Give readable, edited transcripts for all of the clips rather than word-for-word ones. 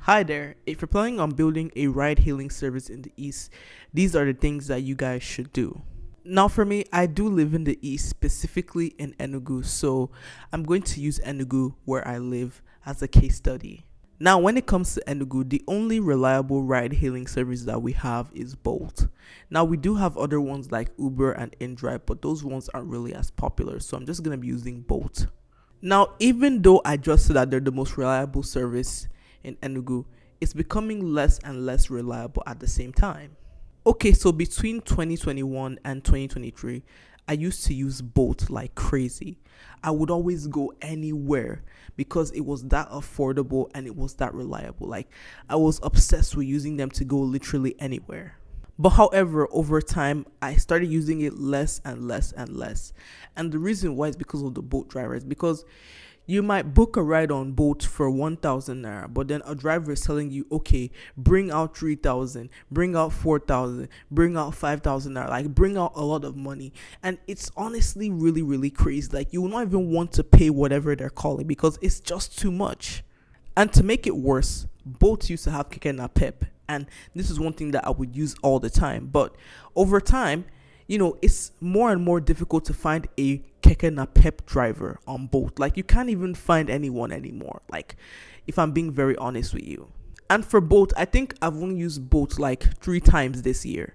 Hi there. If you're planning on building a ride hailing service in the East, these are the things that you guys should do. Now, for me, I do live in the East, specifically in Enugu, so I'm going to use Enugu, where I live, as a case study. Now, when it comes to Enugu, the only reliable ride hailing service that we have is Bolt. Now, we do have other ones like Uber and InDrive, but those ones aren't really as popular, so I'm just going to be using Bolt. Now, even though I just said that they're the most reliable service in Enugu, it's becoming less and less reliable at the same time. Okay, so between 2021 and 2023, I used to use Bolt like crazy. I would always go anywhere because it was that affordable and it was that reliable. Like, I was obsessed with using them to go literally anywhere. But however, over time, I started using it less and less and less. And the reason why is because of the Bolt drivers. Because you might book a ride on Bolt for 1,000 naira, but then a driver is telling you, okay, bring out 3,000, bring out 4,000, bring out 5,000 naira, like bring out a lot of money. And it's honestly really, really crazy. Like, you will not even want to pay whatever they're calling because it's just too much. And to make it worse, Bolt used to have Keke na Pep. And this is one thing that I would use all the time. But over time, it's more and more difficult to find a Keke na Pep driver on Bolt. Like, you can't even find anyone anymore. Like, if I'm being very honest with you. And for Bolt, I think I've only used Bolt like 3 times this year.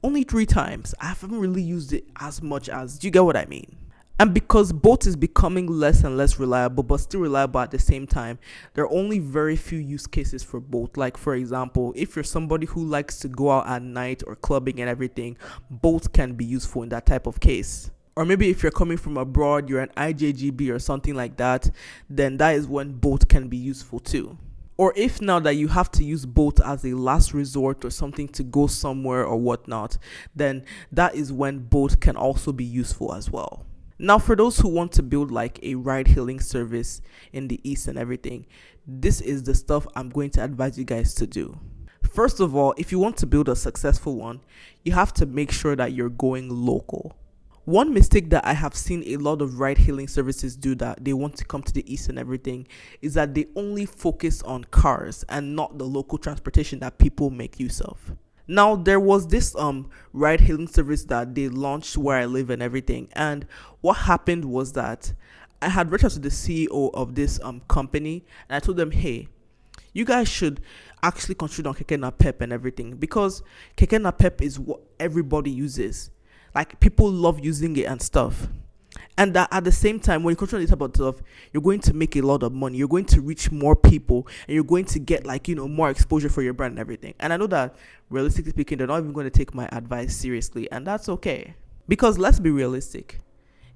Only 3 times. I haven't really used it as much as, do you get what I mean? And because Bolt is becoming less and less reliable, but still reliable at the same time, there are only very few use cases for Bolt. Like, for example, if you're somebody who likes to go out at night or clubbing and everything, Bolt can be useful in that type of case. Or maybe if you're coming from abroad, you're an IJGB or something like that, then that is when Bolt can be useful too. Or if now that you have to use Bolt as a last resort or something to go somewhere or whatnot, then that is when Bolt can also be useful as well. Now, for those who want to build like a ride hailing service in the East and everything, this is the stuff I'm going to advise you guys to do. First of all, if you want to build a successful one, you have to make sure that you're going local. One mistake that I have seen a lot of ride hailing services do that they want to come to the East and everything is that they only focus on cars and not the local transportation that people make use of. Now, there was this ride hailing service that they launched where I live and everything. And what happened was that I had reached out to the CEO of this company and I told them, hey, you guys should actually concentrate on Keke na Pep and everything, because Keke na Pep is what everybody uses. Like, people love using it and stuff. And that at the same time, when you control this type of stuff, you're going to make a lot of money. You're going to reach more people and you're going to get more exposure for your brand and everything. And I know that realistically speaking, they're not even going to take my advice seriously. And that's okay. Because let's be realistic.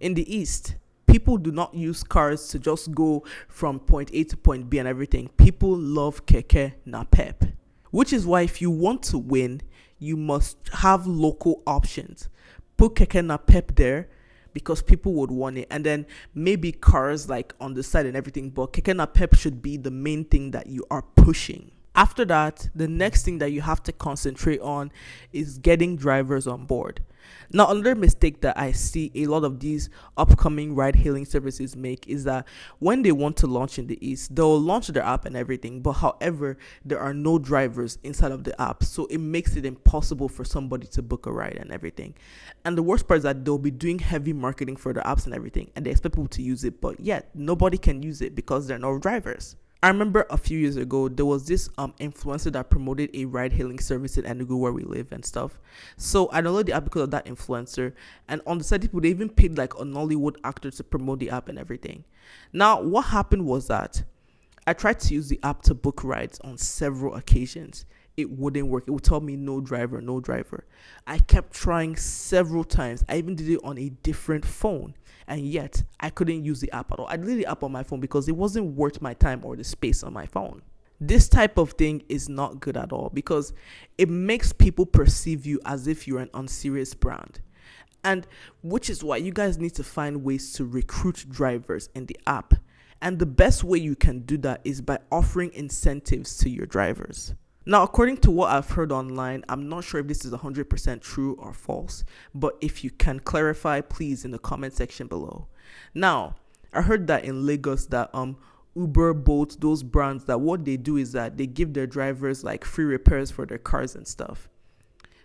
In the East, people do not use cars to just go from point A to point B and everything. People love Keke na Pep. Which is why if you want to win, you must have local options. Put Keke na Pep there, because people would want it, and then maybe cars like on the side and everything, but Keke na Pep should be the main thing that you are pushing. After that, the next thing that you have to concentrate on is getting drivers on board. Now, another mistake that I see a lot of these upcoming ride hailing services make is that when they want to launch in the East, they'll launch their app and everything, but however, there are no drivers inside of the app, so it makes it impossible for somebody to book a ride and everything. And the worst part is that they'll be doing heavy marketing for the apps and everything, and they expect people to use it, but yet nobody can use it because there are no drivers. I remember a few years ago, there was this influencer that promoted a ride-hailing service in Enugu where we live and stuff. So I downloaded the app because of that influencer. And on the side, people, they even paid like a Nollywood actor to promote the app and everything. Now, what happened was that I tried to use the app to book rides on several occasions. It wouldn't work. It would tell me no driver, no driver. I kept trying several times. I even did it on a different phone. And yet, I couldn't use the app at all. I deleted the app on my phone because it wasn't worth my time or the space on my phone. This type of thing is not good at all because it makes people perceive you as if you're an unserious brand. And which is why you guys need to find ways to recruit drivers in the app. And the best way you can do that is by offering incentives to your drivers. Now, according to what I've heard online, I'm not sure if this is 100% true or false, but if you can clarify, please, in the comment section below. Now, I heard that in Lagos that Uber, Bolt, those brands, that what they do is that they give their drivers like free repairs for their cars and stuff.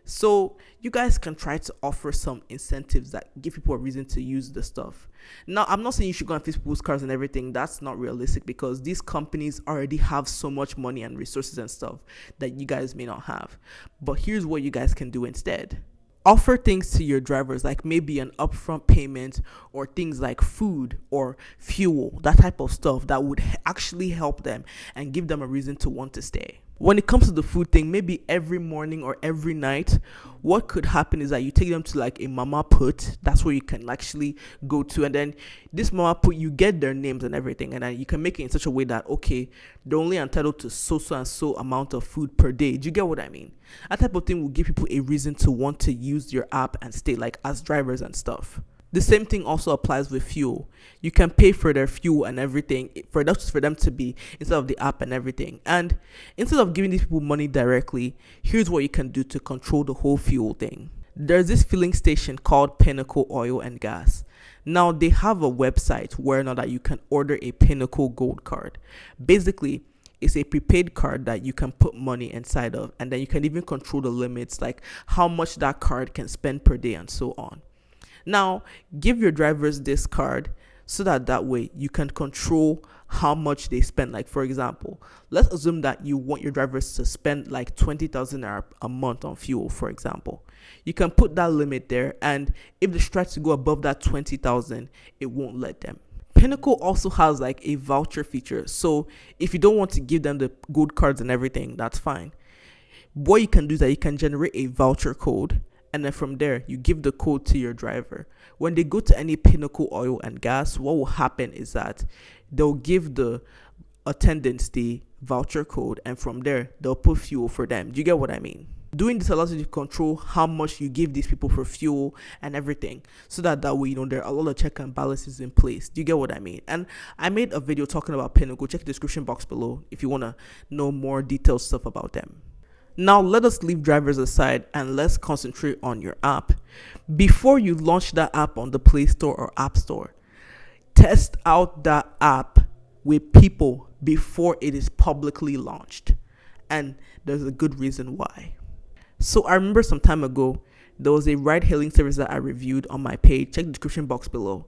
So you guys can try to offer some incentives that give people a reason to use the stuff. Now, I'm not saying you should go and fix people's cars and everything. That's not realistic, because these companies already have so much money and resources and stuff that you guys may not have. But here's what you guys can do instead. Offer things to your drivers, like maybe an upfront payment, or things like food or fuel, that type of stuff that would actually help them and give them a reason to want to stay. When it comes to the food thing, maybe every morning or every night, what could happen is that you take them to like a mama put. That's where you can actually go to, and then this mama put, you get their names and everything, and then you can make it in such a way that, okay, they're only entitled to so and so amount of food per day. Do you get what I mean? That type of thing will give people a reason to want to use your app and stay, like as drivers and stuff. The same thing also applies with fuel. You can pay for their fuel and everything for them to be instead of the app and everything. And instead of giving these people money directly, here's what you can do to control the whole fuel thing. There's this filling station called Pinnacle Oil and Gas. Now, they have a website where now that you can order a Pinnacle Gold card. Basically, it's a prepaid card that you can put money inside of, and then you can even control the limits, like how much that card can spend per day and so on. Now, give your drivers this card so that way you can control how much they spend. Like, for example, let's assume that you want your drivers to spend like 20,000 a month on fuel, for example. You can put that limit there, and if they try to go above that 20,000, it won't let them. Pinnacle also has like a voucher feature. So if you don't want to give them the gold cards and everything, that's fine. What you can do is that you can generate a voucher code, and then from there, you give the code to your driver. When they go to any Pinnacle Oil and Gas, what will happen is that they'll give the attendants the voucher code, and from there, they'll put fuel for them. Do you get what I mean? Doing this allows you to control how much you give these people for fuel and everything, so that way, there are a lot of check and balances in place. Do you get what I mean? And I made a video talking about Pinnacle. Check the description box below if you want to know more detailed stuff about them. Now, let us leave drivers aside and let's concentrate on your app. Before you launch that app on the Play Store or App Store, test out that app with people before it is publicly launched. And there's a good reason why. So I remember some time ago, there was a ride-hailing service that I reviewed on my page. Check the description box below.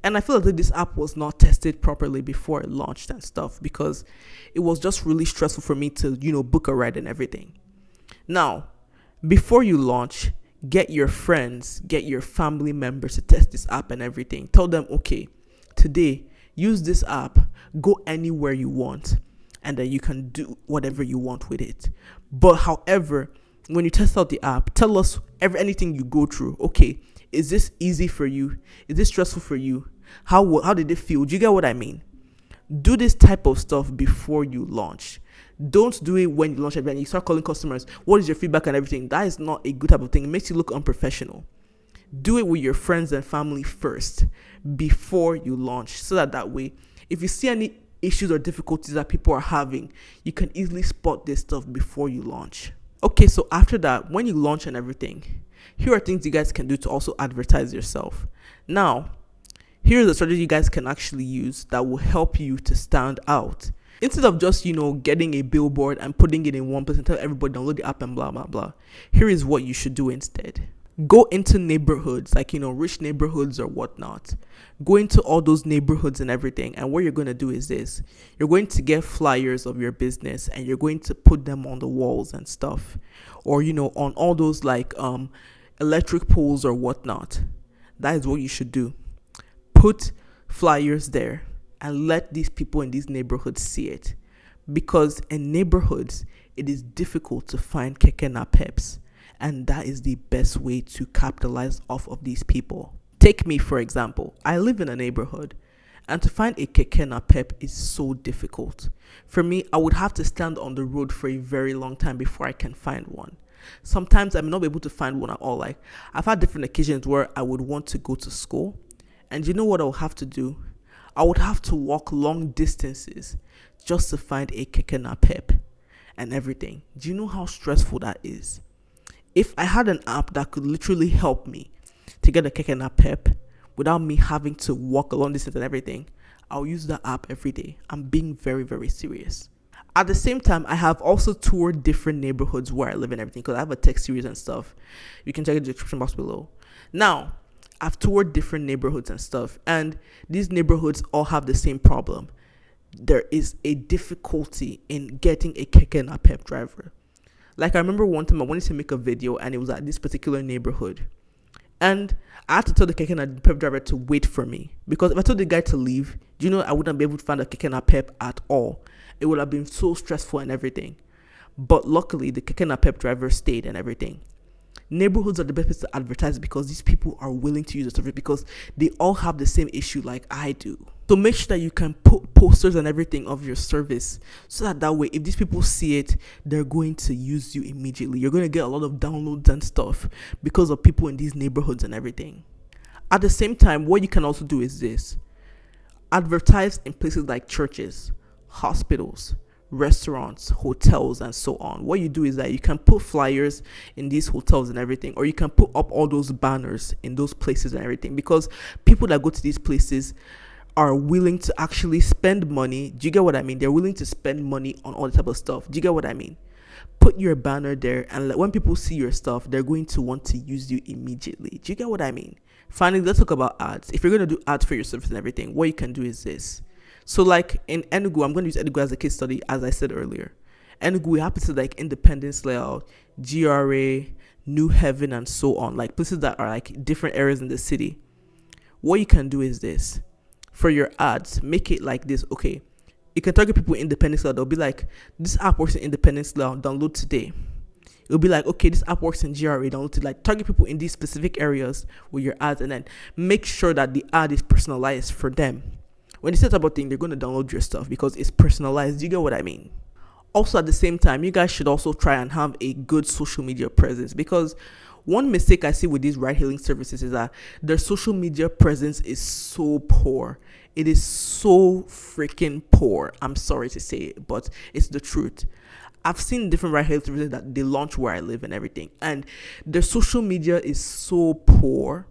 And I feel like this app was not tested properly before it launched and stuff, because it was just really stressful for me to, book a ride and everything. Now, before you launch, get your friends, get your family members to test this app and everything. Tell them, okay, today, use this app, go anywhere you want, and then you can do whatever you want with it. But however, when you test out the app, tell us anything you go through. Okay, is this easy for you? Is this stressful for you? How did it feel? Do you get what I mean? Do this type of stuff before you launch. Don't do it when you launch and you start calling customers. What is your feedback and everything? That is not a good type of thing. It makes you look unprofessional. Do it with your friends and family first before you launch, so that way, if you see any issues or difficulties that people are having, you can easily spot this stuff before you launch. Okay, so after that, when you launch and everything, here are things you guys can do to also advertise yourself. Now, here's a strategy you guys can actually use that will help you to stand out. Instead of just, getting a billboard and putting it in one place and tell everybody download the app and blah, blah, blah. Here is what you should do instead. Go into neighborhoods, like, rich neighborhoods or whatnot. Go into all those neighborhoods and everything. And what you're going to do is this. You're going to get flyers of your business and you're going to put them on the walls and stuff. Or, on all those like electric poles or whatnot. That is what you should do. Put flyers there and let these people in these neighborhoods see it. Because in neighborhoods, it is difficult to find keke napeps. And that is the best way to capitalize off of these people. Take me, for example. I live in a neighborhood, and to find a keke napep is so difficult. For me, I would have to stand on the road for a very long time before I can find one. Sometimes I may not be able to find one at all. Like, I've had different occasions where I would want to go to school, and you know what I would have to do? I would have to walk long distances just to find a keke napep and everything. Do you know how stressful that is? If I had an app that could literally help me to get a keke napep without me having to walk a long distance and everything, I'll use the app every day. I'm being very, very serious. At the same time, I have also toured different neighborhoods where I live and everything, because I have a tech series and stuff. You can check the description box below. Now, I've toured different neighborhoods and stuff, and these neighborhoods all have the same problem. There is a difficulty in getting a keke napep driver. Like, I remember one time I wanted to make a video, and it was at this particular neighborhood. And I had to tell the keke napep driver to wait for me, because if I told the guy to leave, I wouldn't be able to find a keke napep at all. It would have been so stressful and everything. But luckily, the keke napep driver stayed and everything. Neighborhoods are the best place to advertise, because these people are willing to use the service, because they all have the same issue like I do. So make sure that you can put posters and everything of your service, so that way, if these people see it, they're going to use you immediately. You're going to get a lot of downloads and stuff because of people in these neighborhoods and everything. At the same time, what you can also do is this: advertise in places like churches, hospitals, restaurants, hotels, and so on. What you do is that you can put flyers in these hotels and everything, or you can put up all those banners in those places and everything, because people that go to these places are willing to actually spend money. Do you get what I mean? They're willing to spend money on all the type of stuff. Do you get what I mean? Put your banner there, and when people see your stuff, they're going to want to use you immediately. Do you get what I mean? Finally, let's talk about ads. If you're going to do ads for your service and everything, what you can do is this. So like in Enugu, I'm going to use Enugu as a case study, as I said earlier. Enugu, we happen to like Independence Layout, GRA, New Haven, and so on, like places that are like different areas in the city. What you can do is this. For your ads, make it like this. Okay, you can target people in Independence Layout. They'll be like, this app works in Independence Layout, download today. It'll be like, okay, this app works in GRA, download it. Like, target people in these specific areas with your ads, and then make sure that the ad is personalized for them. When they set up a thing, they're going to download your stuff because it's personalized. Do you get what I mean? Also, at the same time, you guys should also try and have a good social media presence, because one mistake I see with these ride-hailing services is that their social media presence is so poor. It is so freaking poor. I'm sorry to say it, but it's the truth. I've seen different ride-hailing services that they launch where I live and everything, and their social media is so poor.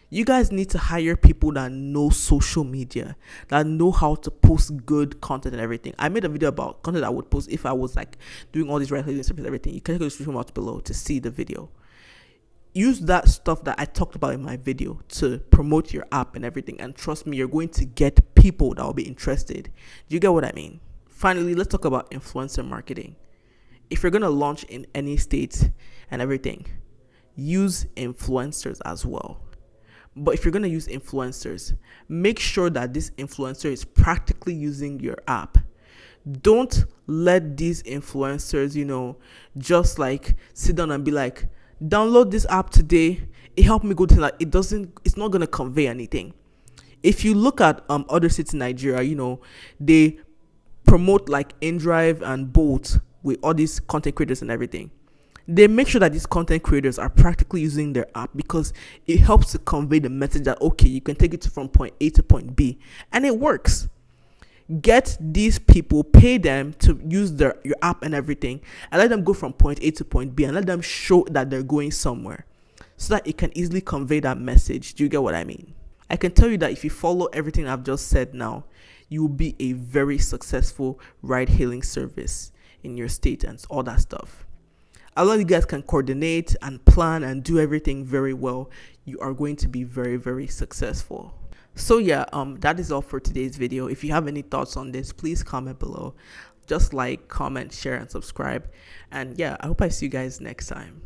You guys need to hire people that know social media, that know how to post good content and everything. I made a video about content I would post if I was like doing all these ride-hailing services and everything. You can check the description box below to see the video. Use that stuff that I talked about in my video to promote your app and everything, and trust me, you're going to get people that will be interested. Do you get what I mean? Finally, let's talk about influencer marketing. If you're going to launch in any state and everything, use influencers as well. But if you're going to use influencers, make sure that this influencer is practically using your app. Don't let these influencers, just like sit down and be like, download this app today. It helped me go to like, it's not going to convey anything. If you look at other cities in Nigeria, they promote like InDrive and Bolt with all these content creators and everything. They make sure that these content creators are practically using their app, because it helps to convey the message that, okay, you can take it from point A to point B, and it works. Get these people, pay them to use your app and everything, and let them go from point A to point B, and let them show that they're going somewhere, so that it can easily convey that message. Do you get what I mean? I can tell you that if you follow everything I've just said now, you will be a very successful ride-hailing service in your state and all that stuff. A lot of you guys can coordinate and plan and do everything very well. You are going to be very, very successful. So yeah, that is all for today's video. If you have any thoughts on this, please comment below. Just like, comment, share, and subscribe. And yeah, I hope I see you guys next time.